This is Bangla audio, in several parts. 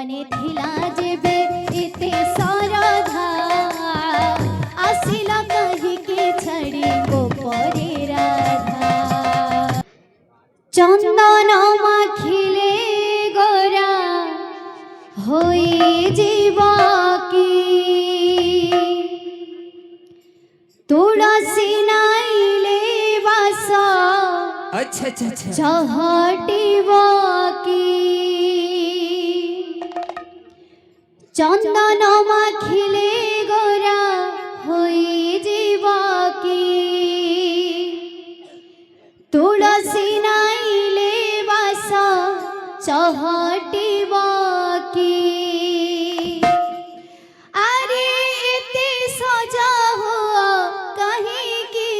মনে থিলা যেবে এতে সরধা আসিলা কাহিকে ছাড়ি গোপরে রাধা চন্দন মাখিলে গোরা হয়ে জীবা কি তুলসী নাইলে বাস अच्छा अच्छा अच्छा চহটিবা কি চন্দন মাখিলে গোরা হয়ে জীবা কি তুলসী নাইলে বাস চহটিবা কি আরে এতে সজা হুয়া কাহিকি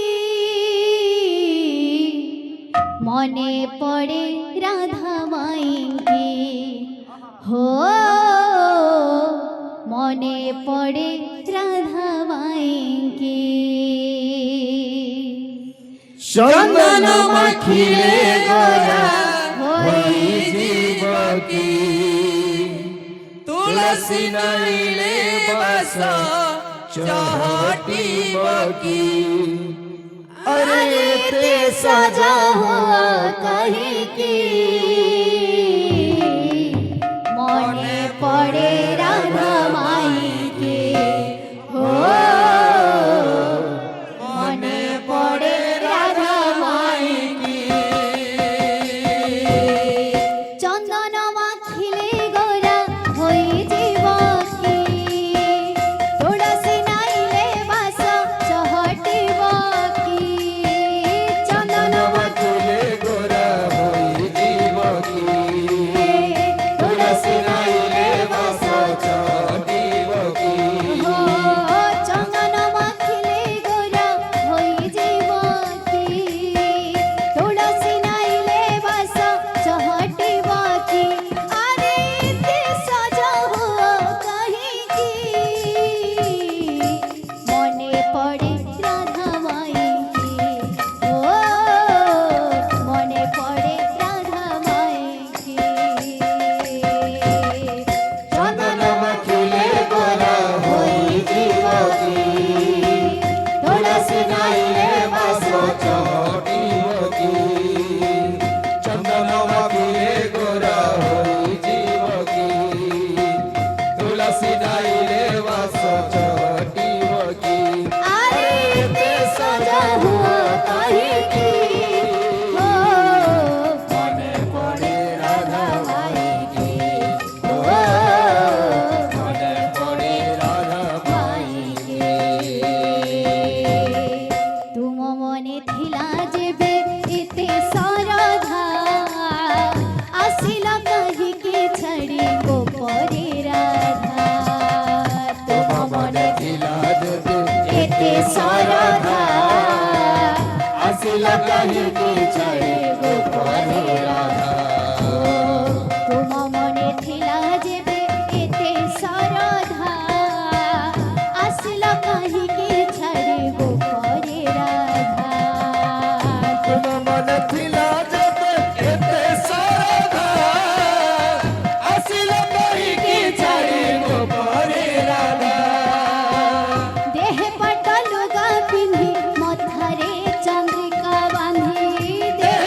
মনে পড়ে রাধা মাইকে হো মনে পড়ে রাধা মাইকে চন্দন মাখিলে গোরা হই জীবকি তুলসী নাইলে বাস চহটিবকি अरे ते सजा हुआ कहीं की मने पड़े राधा माई के हो मने पड़े राधा माई की चंदन माखिले गोरा होई जीवकी तुलसी नाइले बास चहटिबकी चंदन মাখিলে গোরা হই জীবকি তুলসী নাইলে বাস চহটিবকি हो चंदन माखिले गोरा होई जीवकी तुलसी नाइले बास चहटिबकी अरे ते सजा हुआ कहीं की मने पड़े राधा माई की ओ मने पड़े राधा माई की চন্দন মাখিলে গোরা হই জীবকি তুলসী নাইলে বাস চহটিবকি চন্দন মাখিলে গোরা হই জীবকি তুলসী নাইলে বাস চহটিবকি अरे ते सजा हुआ कहीं की हो মনে পড়ে রাধা माई की ও মনে পড়ে রাধা माई के तुम मने थिला जेबे एते सरधा आसिला कही के छड़ी गोपरे राधा तुम मने ছিলা যদি एते सरधा আসিলা কাহিনী ছাড়ে গোপনে রাধা तुम मने थिला जेबे एते सरधा आसिला कही के छड़ी गोपरे राधा तुम मन थिला जते एते सरधा আসিলা কাহিনী ছাড়ে গোপনে রাধা देह पटलुगा पिंधी मथरे चंद्रिका बांधी देह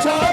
ছাড়